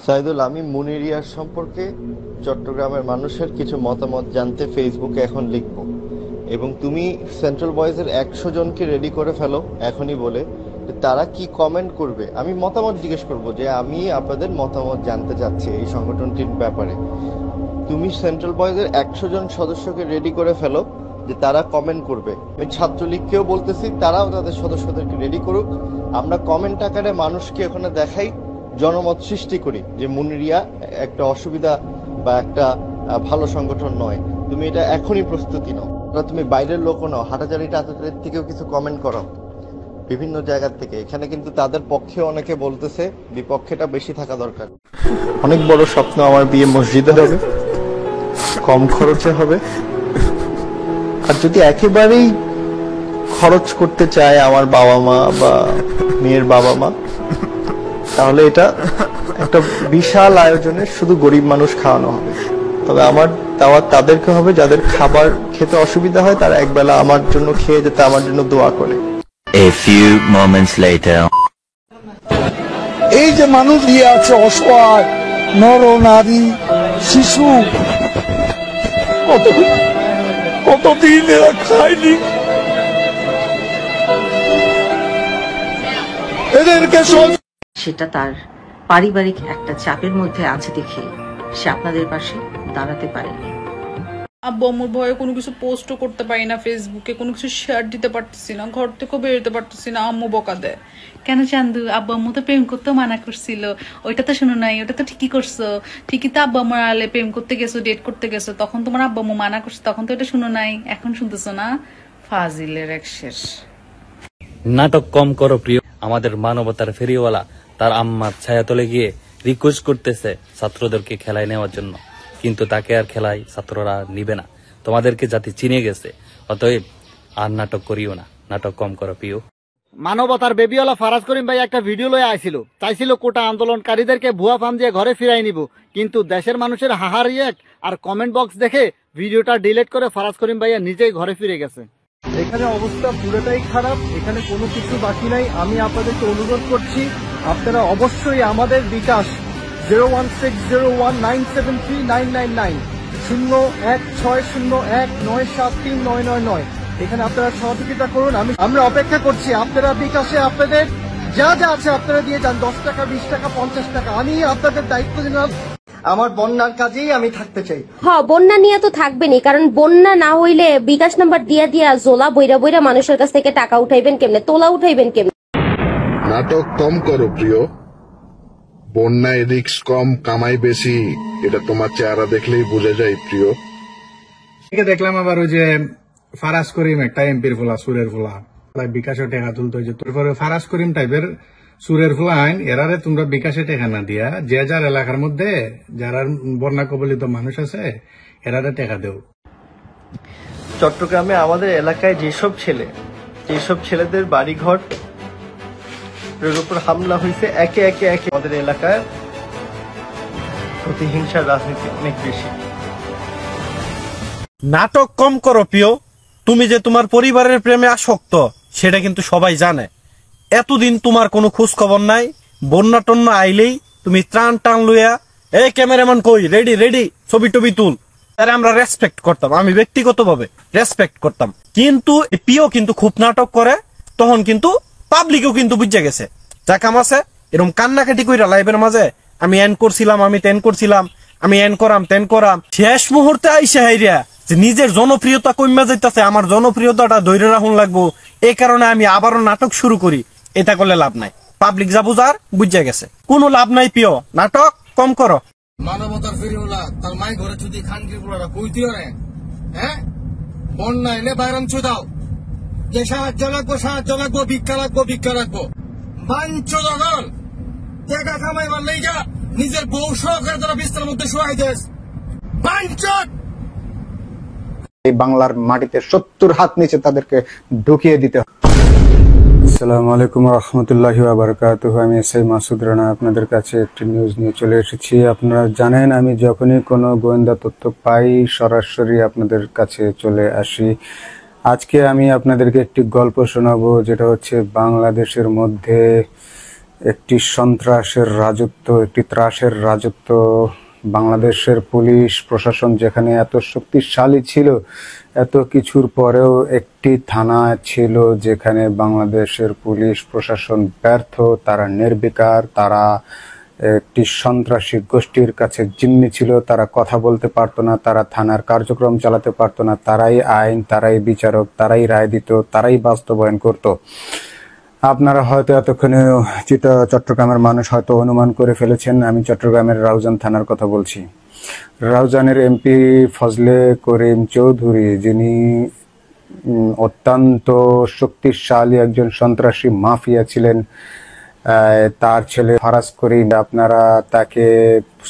সাইদুল, আমি মুনিরিয়ার সম্পর্কে চট্টগ্রামের মানুষের কিছু মতামত জানতে ফেসবুকে এখন লিখব, এবং তুমি সেন্ট্রাল বয়েজের 100 জনকে রেডি করে ফেলো এখনই বলে যে তারা কি কমেন্ট করবে। আমি মতামত জিজ্ঞেস করব যে আমি আপনাদের মতামত জানতে চাচ্ছি এই সংগঠনটির ব্যাপারে। তুমি সেন্ট্রাল বয়েজের 100 জন সদস্যকে রেডি করে ফেলো যে তারা কমেন্ট করবে। আমি ছাত্রলীগকেও বলতেছি তারাও তাদের সদস্যদেরকে রেডি করুক। আমরা কমেন্ট আকারে মানুষকে ওখানে দেখাই, জনমত সৃষ্টি করি যে মুনিরিয়া একটা অসুবিধা বা একটা ভালো সংগঠন নয়। তুমি এটা এখনই প্রস্তুতি নাও। তুমি বাইরের লোকও নাও, হাটাজারি টাটাজারির থেকেও কিছু কমেন্ট করো বিভিন্ন জায়গা থেকে। এখানে কিন্তু তাদের পক্ষে অনেকে বলতেছে বিপক্ষেটা বেশি থাকা দরকার। অনেক বড় স্বপ্ন আমার, বিয়ে মসজিদে হবে, কম খরচে হবে। আর যদি একেবারেই খরচ করতে চায় আমার বাবা মা বা মেয়ের বাবা মা, তাহলে এটা একটা বিশাল আয়োজনে শুধু গরিব মানুষ খাওয়ানো হবে। তবে আমার দাওয়াত তাদেরকে হবে যাদের খাবার খেতে অসুবিধা হয়, তারা একবেলা আমার জন্য খেয়ে যেতে আমার জন্য দোয়া করে। A few moments later. এই যে মানুষ দিয়ে আছে অসহায়, নর নারী শিশু, কতদিন এরা খায়নি, এদেরকে সেটা তার পারিবারিক একটা চাপের মধ্যে আছে দেখে সে আপনাদের পাশে দাঁড়াতে পারেনি। আব্বু আম্মুর ভয়ে কোনো কিছু পোস্টও করতে পারি না, ফেসবুকে কোনো কিছু শেয়ার দিতে পারতেছি না, ঘর থেকেও বেরোতে পারতেছি না, আম্মু বকা দেয়। কেন চান্দু, আব্বু আম্মু তো প্রেম করতেও মানা করছিল, ওইটা তো শুনো নাই, ওটা তো ঠিকই করছো। ঠিকই তো আব্বু আম্মুর আলে প্রেম করতে গেছো, ডেট করতে গেছো, তখন তোমার আব্বু আম্মু মানা করছে, তখন তো এটা শুনো নাই, এখন শুনতেছো না। ফাজিলের এক শেষ। নাটক কম করো প্রিয়। আমাদের মানবতার ফেরিওয়ালা তার আম্মার ছায়াতলে গিয়ে রিকোয়েস্ট করতেছে ছাত্রদেরকে খেলায় নেওয়ার জন্য, কিন্তু তাকে আর খেলায় ছাত্ররা নিবে না। তোমাদেরকে জাতি চিনে গেছে, অতএব আর নাটক করিও না, নাটক কম করো প্রিয়। মানবতার বেবিওয়ালা ফারাজ করিম ভাই একটা ভিডিও লয়ে আইছিল, চাইছিল কোটা আন্দোলনকারীদেরকে ভুয়া ফার্ম দিয়ে ঘরে ফিরাই নিব, কিন্তু দেশের মানুষের হাহা রিয়েক্ট আর কমেন্ট বক্স দেখে ভিডিওটা ডিলিট করে ফারাজ করিম ভাইয়া নিজেই ঘরে ফিরে গেছে। এখানে অবস্থা পুরোটাই খারাপ, এখানে কোনো কিছু বাকি নাই। আমি আপনাদেরকে অনুরোধ করছি, আপনারা অবশ্যই আমাদের বিকাশ 01601973999 01601973999 এখানে আপনারা সহযোগিতা করুন। আমরা অপেক্ষা করছি। আপনারা বিকাশে আপনাদের যা যা আছে আপনারা দিয়ে যান, 10 টাকা 20 টাকা 50 টাকা। আমি আপনাদের দায়িত্ব দিলাম, আমার বন্যার কাজেই আমি থাকতে চাই। বন্যা নিয়ে তো থাকবেনি, কারণ বন্যা না হইলে বিকাশ নাম্বার দিয়া দিয়া জোলা বইরা বইরা মানুষের কাছ থেকে টাকা উঠাইবেন কেমনে, তোলা উঠাইবেন কেমনে? নাটক কম করো প্রিয়। বন্যায় রিস্ক কম, কামাই বেশি, এটা তোমার চেহারা দেখলেই বোঝা যায় প্রিয়। দেখলাম আবার ওই যে ফারাজ করিম একটা এমপির ফোলা, সুরের ফোলা, বিকাশে টেকা তুলতে হয়েছে। তারপরে ফারাজ করিম টাইপের সুরের ফোলা আইন, এরারে তোমরা বিকাশে টেকা না দিয়া যে যার এলাকার মধ্যে যারা বন্যা কবলিত মানুষ আছে এরারে টেকা দেও। চট্টগ্রামে আমাদের এলাকায় যেসব ছেলেদের বাড়িঘর এর উপর হামলা হয়েছে, একে একে আমাদের এলাকায় প্রতিহিংসার রাজনীতি অনেক বেশি। নাটক কম করো প্রিয়। তুমি যে তোমার পরিবারের প্রেমে আসক্ত সেটা কিন্তু সবাই জানে। এতদিন তোমার কোনো খোঁজ খবর নাই, বন্যা টন্যা আইলেই তুমি ত্রাণ টান লইয়া এই ক্যামেরাম্যান কই, রেডি রেডি, ছবি টবি তুল। তারে আমরা রেসপেক্ট করতাম, আমি ব্যক্তিগতভাবে রেসপেক্ট করতাম। কিন্তু প্রিয় কিন্তু খুব নাটক করে, তখন কিন্তু পাবলিকও কিন্তু বুঝে গেছে যা কাম আছে। এরকম কান্নাকাটি কইরা লাইভের মাঝে আমি এন করছিলাম, আমি তেন করছিলাম, আমি এন করাম তেন করাম, শেষ মুহূর্তে আইসা হাইরিয়া যে নিজের জনপ্রিয়তা কমে যাইতেছে, আমার জনপ্রিয়তাটা ধরে রাখুন লাগবো, এই কারণে আমি আবারও নাটক শুরু করি। এটা করলে লাভ নাই, পাবলিক যা বুঝার বুঝে গেছে, কোনো লাভ নাই প্রিয়। নাটক কম করো। মানবতার ফেরিওয়ালা তার মাই ঘরে যদি খানকির পুরারা কইতে রে, হ্যাঁ বন্যা এলে বাইরাম চুদাও, যে সাহায্য লাগবো, ভিক্ষা লাগবো। বাঞ্চ দগল টাকা কামাইবার লেগা নিজের বউ সহকারে তারা বিস্তার মধ্যে শোয়াই দেশ। বাঞ্চ এই বাংলার মাটিতে 70 হাত নিচে তাদেরকে ঢুকিয়ে দিতে হবে। আসসালামু আলাইকুম ওয়া রাহমাতুল্লাহি ওয়া বারাকাতুহু। আমি এসআই মাসুদ রানা আপনাদের কাছে একটি নিউজ নিয়ে চলে এসেছি। আপনারা জানেন আমি যখনই কোনো গোয়েন্দা তথ্য পাই সরাসরি আপনাদের কাছে চলে আসি। আজকে আমি আপনাদেরকে একটি গল্প শোনাবো, যেটা হচ্ছে বাংলাদেশের মধ্যে একটি সন্ত্রাসের রাজত্ব, একটি ত্রাসের রাজত্ব। বাংলাদেশের পুলিশ প্রশাসন যেখানে এত শক্তিশালী ছিল, এত কিছুর পরেও একটি থানা ছিল যেখানে বাংলাদেশের পুলিশ প্রশাসন ব্যর্থ, তারা নির্বিকার, তারা একটি সন্ত্রাসী গোষ্ঠীর কাছে জিম্মি ছিল, তারা কথা বলতে পারতো না, তারা থানার কার্যক্রম চালাতে পারতো না, তারাই আইন, তারাই বিচারক, তারাই রায় দিত, তারাই বাস্তবায়ন করত। আপনারা হয়তো এতক্ষণে চট্টগ্রামের মানুষ হয়তো অনুমান করে ফেলেছেন আমি চট্টগ্রামের রাউজান থানার কথা বলছি। রাউজানের এমপি ফজলে করিম চৌধুরী, যিনি অত্যন্ত শক্তিশালী একজন সন্ত্রাসী মাফিয়া ছিলেন, তার ছেলে ফারাজ করিম, আপনারা তাকে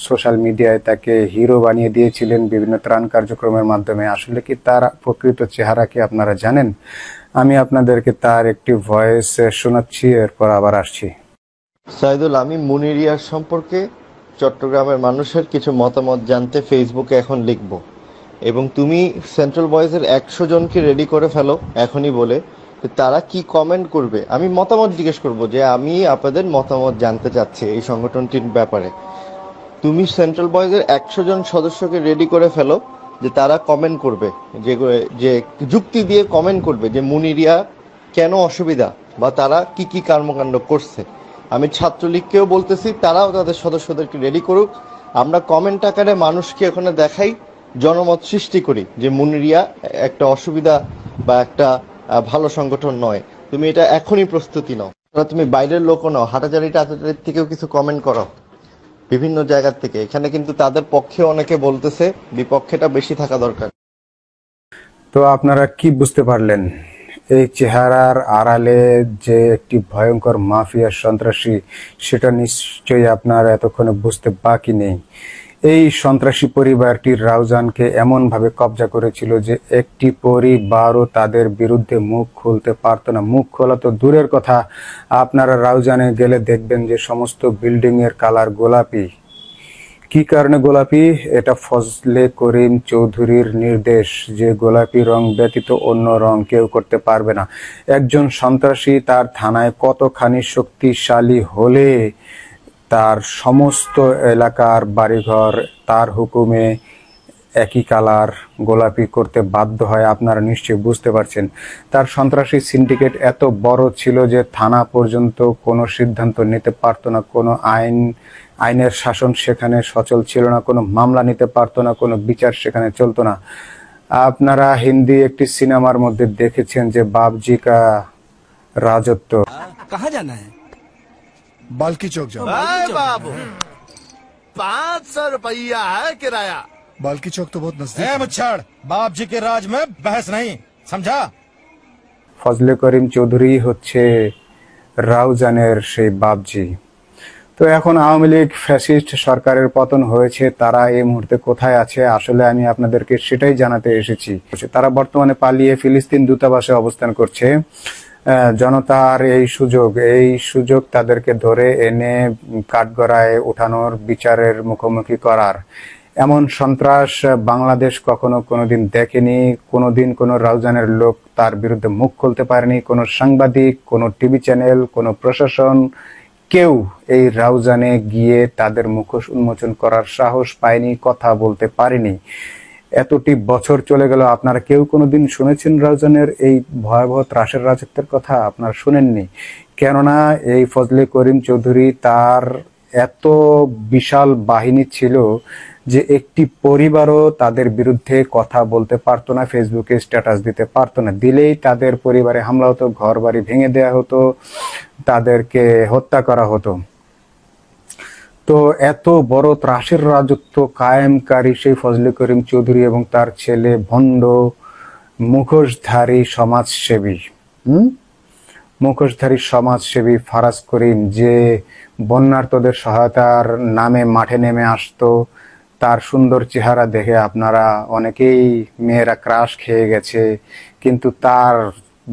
সোশ্যাল মিডিয়ায় তাকে হিরো বানিয়ে দিয়েছিলেন বিভিন্ন ত্রাণ কার্যক্রমের মাধ্যমে। আসলে কি তার প্রকৃত চেহারা কি আপনারা জানেন? আমি আপনাদেরকে তার একটি ভয়েস শোনাচ্ছি, এরপর আবার আসছি। সাইদুল, আমি মুনিরিয়ার সম্পর্কে চট্টগ্রামের মানুষের কিছু মতামত জানতে ফেসবুকে এখন লিখব, এবং তুমি সেন্ট্রাল বয়েজের 100 জনকে রেডি করে ফেলো এখনই বলে তারা কি কমেন্ট করবে। আমি মতামত জিজ্ঞেস করব যে আমি আপনাদের মতামত জানতে চাচ্ছি এই সংগঠনটির ব্যাপারে। তুমি সেন্ট্রাল বয়েজের 100 জন সদস্যকে রেডি করে ফেলো যে তারা কমেন্ট করবে, যে যুক্তি দিয়ে কমেন্ট করবে যে মুনিরিয়া কেন অসুবিধা বা তারা কি কি কর্মকাণ্ড করছে। আমি ছাত্রলীগকেও বলতেছি তারাও তাদের সদস্যদেরকে রেডি করুক, আমরা কমেন্ট আকারে মানুষকে ওখানে দেখাই, জনমত সৃষ্টি করি যে মুনিরিয়া একটা অসুবিধা বা একটা ভালো সংগঠন নয়। তুমি এটা এখনই প্রস্তুতি নাও, তুমি বাইরের লোকও নাও, হাটাজারির থেকেও কিছু কমেন্ট করো বিভিন্ন জায়গা থেকে। এখানে কিন্তু তাদের পক্ষে অনেকে বলতেছে, বিপক্ষেটা বেশি থাকা দরকার। তো আপনারা কি বুঝতে পারলেন? এই চেহারার আড়ালে যে একটি ভয়ঙ্কর মাফিয়া সন্ত্রাসী, সেটা নিশ্চয়ই আপনার এতক্ষণে বুঝতে বাকি নেই। এই সন্ত্রাসী পরিবারটি রাউজানকে এমন ভাবে কবজা করেছিল যে একটি পরিবারও তাদের বিরুদ্ধে মুখ খুলতে পারত না। মুখ খোলা তো দূরের কথা, আপনারা রাউজানে গেলে দেখবেন যে সমস্ত বিল্ডিং এর কালার গোলাপি। কি কারণে গোলাপি? এটা ফজলে করিম চৌধুরীর নির্দেশ যে গোলাপি রং ব্যতীত অন্য রং কেউ করতে পারবে না। একজন সন্ত্রাসী তার থানায় কতখানি শক্তিশালী হলে তার সমস্ত এলাকার বাড়িঘর তার হুকুমে একই কালার গোলাপি করতে বাধ্য হয়, আপনারা নিশ্চয়ই বুঝতে পারছেন। তার সন্ত্রাসী সিন্ডিকেট এত বড় ছিল যে থানা পর্যন্ত কোনো সিদ্ধান্ত নিতে পারতো না, কোনো আইনের শাসন সেখানে সচল ছিল না, কোনো মামলা নিতে পারতো না, কোনো বিচার সেখানে চলতো না। আপনারা হিন্দি একটি সিনেমার মধ্যে দেখেছেন যে বাবজি কা রাজত্ব। कहाँ जाना है? बाल्की चौक जाओ। बाबू 500 रुपया है किराया। बाल्की चौक तो बहुत नजदीक है। मुच्छड़, बाप जी के राज में बहस नहीं, समझा? ফজলে করিম চৌধুরী হচ্ছে রাউজানের সেই বাবজি। তো এখন আওয়ামী লীগ ফ্যাসিস্ট সরকারের পতন হয়েছে, তারা এই মুহূর্তে কোথায় আছে আসলে আমি আপনাদেরকে সেটাই জানাতে এসেছি। তারা বর্তমানে পালিয়ে ফিলিস্তিন দূতাবাসে অবস্থান করছে। জনতার এই সুযোগ তাদেরকে ধরে এনে কাঠগড়ায় উঠানোর, বিচারের মুখোমুখি করার। এমন সন্ত্রাস বাংলাদেশ কখনো কোনোদিন দেখেনি। কোনোদিন কোনো রাউজানের লোক তার বিরুদ্ধে মুখ খুলতে পারেনি, কোনো সাংবাদিক, কোনো টিভি চ্যানেল, কোনো প্রশাসন, কেউ এই রাউজানে গিয়ে তাদের মুখোশ উন্মোচন করার সাহস পায়নি, কথা বলতে পারেনি। এতটি বছর চলে গেল, আপনারা কেউ কোনোদিন শুনেছেন রাউজানের এই ভয়াবহ ত্রাসের রাজত্বের কথা? আপনারা শুনেননি, কেননা এই ফজলে করিম চৌধুরী তার এত বিশাল বাহিনী ছিল যে একটি পরিবারও তাদের বিরুদ্ধে কথা বলতে পারতো না, ফেসবুকে স্ট্যাটাস দিতে পারতো না। দিলেই তাদের পরিবারে হামলা হতো, ঘর বাড়ি ভেঙে দেওয়া হতো, তাদেরকে হত্যা করা হতো। তো এত বড় ত্রাসের রাজত্ব কায়েমকারী সেই ফজলে করিম চৌধুরী এবং তার ছেলে ভণ্ড মুখোশধারী সমাজসেবী ফারাজ করিম, যে বন্যার্তদের সহায়তার নামে মাঠে নেমে আসতো, তার সুন্দর চেহারা দেখে আপনারা অনেকেই মেয়েরা ক্রাশ খেয়ে গেছে, কিন্তু তার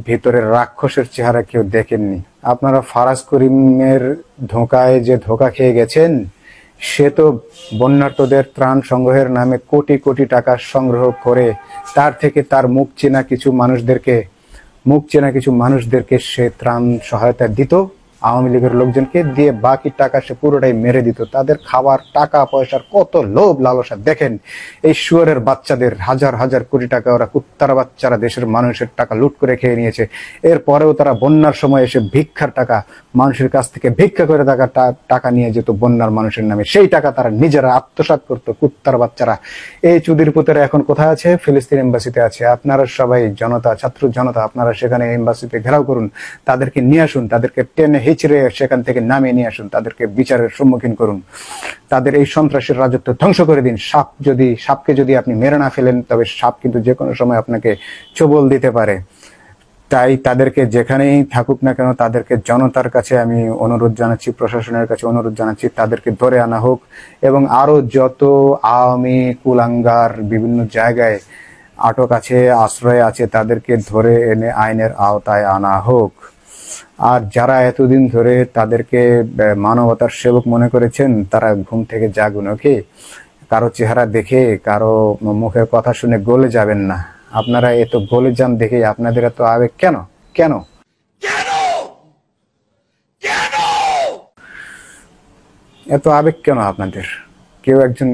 ভিতরের রাক্ষসের চেহারা কেউ দেখেননি। আপনারা ফারাজ করিমের ধোঁকায় যে ধোঁকা খেয়ে গেছেন, সে তো বন্যার্তদের ত্রাণ সংগ্রহের নামে কোটি কোটি টাকা সংগ্রহ করে তার থেকে তার মুখ চেনা কিছু মানুষদেরকে সে ত্রাণ সহায়তা দিত, আওয়ামী লীগের লোকজনকে, দিয়ে বাকি টাকা সে পুরোটাই মেরে দিত। তাদের খাবার টাকা পয়সার কত লোভ লালসা দেখেন। এই শুয়োরের বাচ্চাদের হাজার হাজার কোটি টাকা ওরা কুত্তার বাচ্চারা দেশের মানুষের টাকা লুট করে খেয়ে নিয়েছে। এরপরেও তারা বন্যার সময় এসে ভিক্ষার টাকা মানুষের কাছ থেকে ভিক্ষা করে টাকা নিয়ে যেত বন্যার মানুষের নামে, সেই টাকা তারা নিজেরা আত্মসাৎ করতো কুত্তার বাচ্চারা। এই চুদির পুতেরা এখন কোথায় আছে? ফিলিস্তিন এম্বাসিতে আছে। আপনারা সবাই জনতা, ছাত্র জনতা, আপনারা সেখানে এম্বাসিতে ঘেরাও করুন, তাদেরকে নিয়ে আসুন, তাদেরকে টেনে হিচড়ে সেখান থেকে নামিয়ে নিয়ে আসুন, তাদেরকে বিচারের সম্মুখীন করুন, তাদের এই সন্ত্রাসের রাজত্ব ধ্বংস করে দিন। সাপকে যদি আপনি মেরে না ফেলেন, তবে সাপ কিন্তু যে কোনো সময় আপনাকে ছোবল দিতে পারে। তাই তাদেরকে যেখানেই থাকুক না কেন, তাদেরকে জনতার কাছে আমি অনুরোধ জানাচ্ছি, প্রশাসনের কাছে অনুরোধ জানাচ্ছি, তাদেরকে ধরে আনা হোক এবং আরো যত আওয়ামী কুলাঙ্গার বিভিন্ন জায়গায় আটক আছে, আশ্রয় আছে, তাদেরকে ধরে এনে আইনের আওতায় আনা হোক। আর যারা এতদিন ধরে তাদেরকে মানবতার সেবক মনে করেছেন, তারা ঘুম থেকে জাগুন। ওকে, কারো চেহারা দেখে, কারো মুখের কথা শুনে গলে যাবেন না। আপনারা এত গলে যান দেখে আপনাদের এত আবেগ কেন? কেন এত আবেগ কেন আপনাদের? কেউ একজন,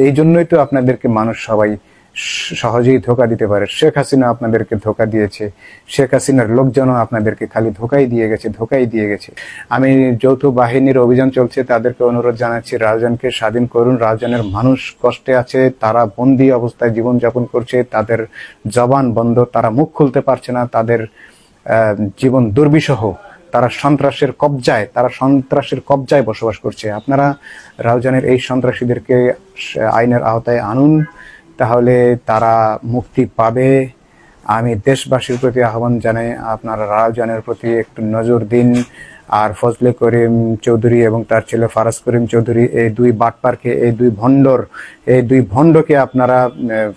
এই জন্যই তো আপনাদেরকে মানুষ সবাই সহজেই ধোকা দিতে পারে। শেখ হাসিনা আপনাদেরকে ধোকা দিয়েছে, শেখ হাসিনার লোকজনও আপনাদেরকে খালি ধোকাই দিয়ে গেছে। আমি যৌথ বাহিনীর অভিযান চলছে, তাদেরকে অনুরোধ জানাচ্ছি, রাউজানকে স্বাধীন করুন। রাউজানের মানুষ কষ্টে আছে, তারা বন্দী অবস্থায় জীবনযাপন করছে, তাদের জবান বন্ধ, তারা মুখ খুলতে পারছে না, তাদের জীবন দুর্বিষহ, তারা সন্ত্রাসের কবজায় বসবাস করছে। আপনারা রাউজানের এই সন্ত্রাসীদেরকে আইনের আওতায় আনুন, তাহলে তারা মুক্তি পাবে। আমি দেশবাসীর প্রতি আহ্বান জানাই, আপনারা রাউজানের প্রতি একটু নজর দিন। আর ফজলে করিম চৌধুরী এবং তার ছেলে ফারাজ করিম চৌধুরী, এই দুই বাটপারকে, এই দুই ভণ্ডকে আপনারা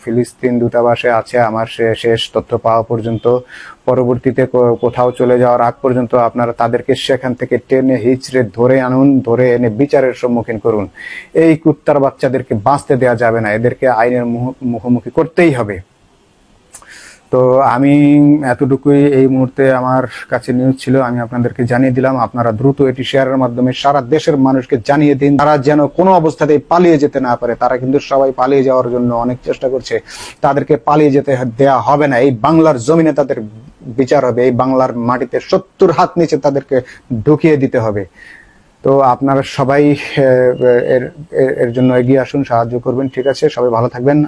ফিলিস্তিন দূতাবাসে আছে আমার শেষ তথ্য পাওয়া পর্যন্ত, পরবর্তীতে কোথাও চলে যাওয়ার আগ পর্যন্ত আপনারা তাদেরকে সেখান থেকে টেনে হিচড়ে ধরে আনুন, ধরে এনে বিচারের সম্মুখীন করুন। এই কুত্তার বাচ্চাদেরকে বাঁচতে দেওয়া যাবে না, এদেরকে আইনের মুখোমুখি করতেই হবে। তো আমি এতটুকুই এই মুহূর্তে আমার কাছে নিউজ ছিল, আমি আপনাদেরকে জানিয়ে দিলাম। আপনারা দ্রুত এটি শেয়ারের মাধ্যমে সারা দেশের মানুষকে জানিয়ে দিন, তারা যেন কোনো অবস্থাতেই পালিয়ে যেতে না পারে। তারা কিন্তু সবাই পালিয়ে যাওয়ার জন্য অনেক চেষ্টা করছে, তাদেরকে পালিয়ে যেতে দেয়া হবে না। এই বাংলার জমিনে তাদের বিচার হবে, এই বাংলার মাটিতে 70 হাত নিচে তাদেরকে ঢুকিয়ে দিতে হবে। তো আপনারা সবাই এর জন্য এগিয়ে আসুন, সাহায্য করবেন। ঠিক আছে, সবাই ভালো থাকবেন।